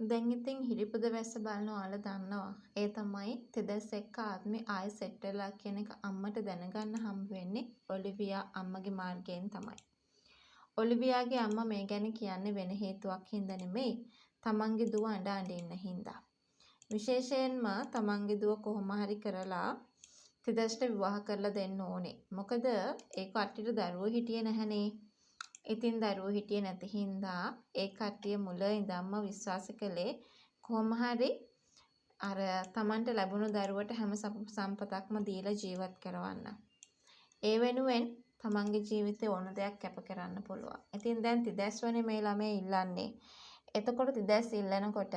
දැන් ඉතින් හිරිපුද වැස්ස බලන ඔයාලා දන්නවා. ඒ තමයි තෙදස් එක්ක ආත්මේ ආයෙ සෙට් වෙලා කියන එක අම්මට දැනගන්න හම්බ වෙන්නේ ඔලිවියා අම්මගේ මාර්ගයෙන් තමයි. ඔලිවියාගේ අම්මා මේ ගැන කියන්නේ වෙන හේතුවක් හින්දා නෙමෙයි. තමන්ගේ දුව අඬ අඬ ඉන්න හින්දා. විශේෂයෙන්ම තමන්ගේ දුව කොහොම හරි කරලා තෙදස්ට විවාහ කරලා දෙන්න ඕනේ. මොකද ඒ කට්ටියට දරුවෝ හිටියේ නැහනේ. ඉතින් දරුවෝ හිටියේ නැති හින්දා ඒ කට්ටිය මුල ඉඳන්ම විශ්වාස කළේ කොහොම හරි අර Tamanට ලැබුණු දරුවට හැම සම්පතක්ම දීලා ජීවත් කරවන්න. ඒ වෙනුවෙන් Tamanගේ ජීවිතේ ඕන දෙයක් කැප කරන්න පුළුවන්. ඉතින් දැන් තිදැස්වනේ මේ ළමයා ඉල්ලන්නේ. එතකොට තිදැස් ඉල්ලනකොට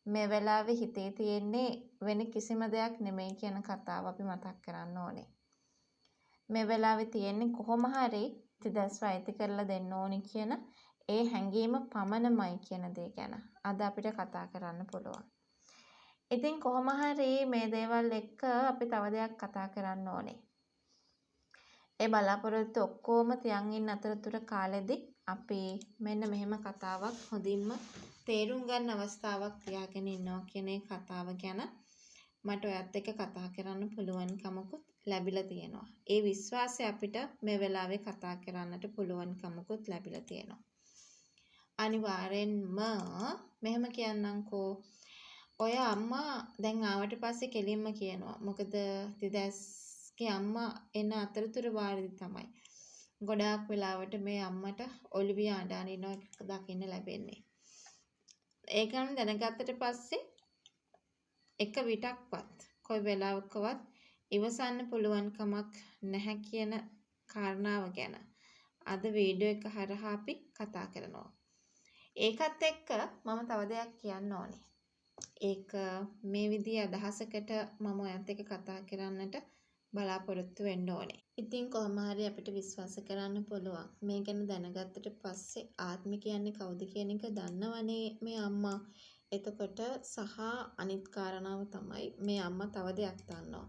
මේ වෙලාවේ හිතේ තියෙන්නේ වෙන කිසිම දෙයක් නෙමෙයි කියන කතාව අපි මතක් කරන්න ඕනේ. මේ වෙලාවේ තියෙන්නේ කොහොම හරි තිදැස්ව අයිති කරලා දෙන්න ඕනි කියන ඒ හැඟීම පමණමයි කියන දේ ගැන අද අපිට කතා කරන්න පුළුවන්. ඉතින් කොහොම හරි මේ දේවල් එක්ක අපි තව දෙයක් කතා කරන්න ඕනේ. ඒ බලාපොරොත්තු ඔක්කොම තියන් ඉන්න අතරතුර කාලෙදී අපි මෙන්න මෙහෙම කතාවක් හොඳින්ම තේරුම් ගන්න අවස්ථාවක් තියාගෙන ඉන්නවා කියන ඒ කතාව ගැන මට ඔයත් එක්ක කතා කරන්න පුළුවන්කමකුත් ලැබිලා තියෙනවා. ඒ විශ්වාසය අපිට මේ වෙලාවේ කතා කරන්නට පුළුවන්කමකුත් ලැබිලා තියෙනවා. අනිවාර්යෙන්ම මෙහෙම කියන්නම්කෝ. ඔය අම්මා දැන් ආවට පස්සේ කෙලින්ම කියනවා. මොකද තිදැස්ගේ අම්මා එන අතරතුර වාරෙදි තමයි. ගොඩාක් වෙලාවට මේ අම්මට ඔලිවියා අඬන එක දකින්න ලැබෙන්නේ. ඒක නම් දැනගත්තට පස්සේ එක විටක්වත් කොයි වෙලාවකවත් ඉවසන්න පුළුවන් කමක් නැහැ කියන කාරණාව ගැන අද වීඩියෝ එක හරහා අපි කතා කරනවා. ඒකත් එක්ක මම තව දෙයක් කියන්න ඕනේ. ඒක මේ විදිහේ අදහසකට මම ඔයත් එක්ක කතා කරන්නට බලාපොරොත්තු වෙන්න ඕනේ. ඉතින් කොහොම හරි අපිට විශ්වාස කරන්න පුළුවන්. මේ ගැන දැනගත්තට පස්සේ ආත්මය කියන්නේ කවුද කියන එක දන්නවනේ මේ අම්මා. එතකොට සහ අනිත් කාරණාව තමයි මේ අම්මා තව දෙයක් දන්නවා.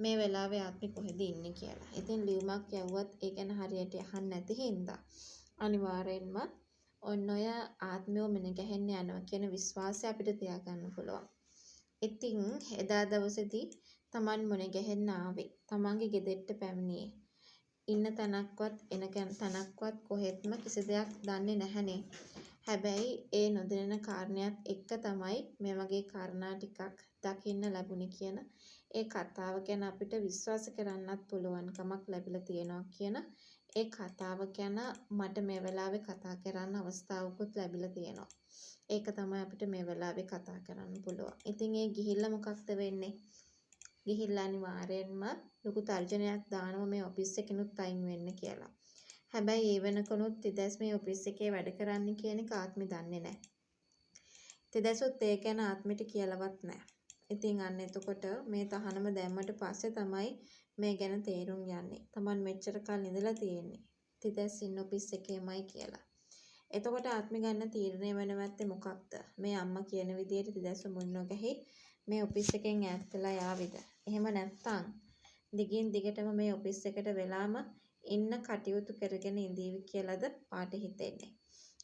මේ වෙලාවේ ආත්මේ කොහෙද ඉන්නේ කියලා. ඉතින් ලියුමක් යවුවත් ඒ ගැන හරියට අහන්න නැති හින්දා අනිවාර්යෙන්ම ඔන්න ඔය ආත්මයෝ මෙන ගැහෙන්න යනවා කියන විශ්වාසය අපිට තියාගන්න පුළුවන්. ඉතින් එදා දවසේදී Taman මොන ගැහෙන්න ආවේ. Tamanගේ ගෙදරට පැමිණියේ. ඉන්න තැනක්වත් එන තැනක්වත් කොහෙත්ම කිසි දෙයක් දන්නේ නැහනේ. හැබැයි ඒ නොදැනෙන කාරණයක් එක්ක තමයි මේ වගේ කාරණා ටිකක් දකින්න ලැබුණේ කියන ඒ කතාව ගැන අපිට විශ්වාස කරන්නත් පුළුවන්කමක් ලැබිලා තියෙනවා කියන ඒ කතාව ගැන මට මේ වෙලාවේ කතා කරන්න අවස්ථාවකුත් ලැබිලා තියෙනවා. ඒක තමයි අපිට මේ වෙලාවේ කතා කරන්න පුළුවන්. ඉතින් ඒ ගිහිල්ලා මොකක්ද වෙන්නේ? ගිහිල්ලා අනිවාර්යෙන්ම ලොකු තර්ජනයක් දානවා මේ ඔෆිස් එකෙනුත් අයින් වෙන්න කියලා. හැබැයි ඒ වෙනකනුත් තිදැස් මේ ඔෆිස් එකේ වැඩ කරන්න කියන එක ආත්මෙ දන්නේ නැහැ. තිදැසුත් ඒ ගැන ආත්මෙට කියලාවත් නැහැ. ඉතින් අන්න එතකොට මේ තහනම දැම්මට පස්සේ තමයි මේ ගැන තේරුම් යන්නේ. Taman මෙච්චර කල් ඉඳලා තියෙන්නේ. තිදැස් ඉන්න ඔෆිස් එකේමයි කියලා. එතකොට ආත්මෙ ගන්න තීරණය වෙනවත්තේ මොකක්ද? මේ අම්මා කියන විදිහට තිදැස්ව මුල් නොගැහි මේ ඔෆිස් එකෙන් ඈත් වෙලා යාවිද? එහෙම නැත්නම් දිගින් දිගටම මේ ඔෆිස් එකට වෙලාම ඉන්න කටයුතු කරගෙන ඉඳීවි කියලාද පාට හිතෙන්නේ.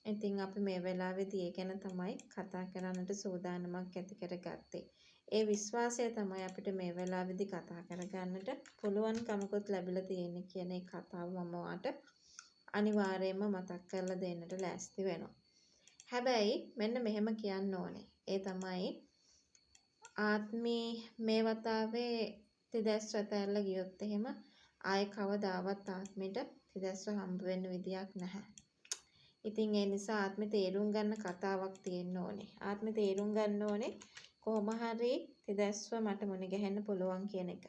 ඉතින් අපි මේ වෙලාවේදී ඒ ගැන තමයි කතා කරන්නට සූදානමක් ඇති කරගත්තේ. ඒ විශ්වාසය තමයි අපිට මේ වෙලාවේදී කතා කරගන්නට පුළුවන්කමකුත් ලැබිලා තියෙන්නේ කියන ඒ කතාව මම ඔයාට අනිවාර්යයෙන්ම මතක් කරලා දෙන්නට ලෑස්ති වෙනවා. හැබැයි මෙන්න මෙහෙම කියන්න ඕනේ. ඒ තමයි ආත්මී මේ වතාවේ තිදැස් රැතැල්ල ගියොත් එහෙම ආයෙ කවදාවත් ආත්මෙට තිදැස්ව හම්බ වෙන්න විදියක් නැහැ. ඉතින් ඒ නිසා ආත්මෙ තේරුම් ගන්න කතාවක් තියෙන්න ඕනේ. ආත්මෙ තේරුම් ගන්න ඕනේ කොහොම හරි තිදැස්ව මට මුණ ගැහෙන්න පුළුවන් කියන එක.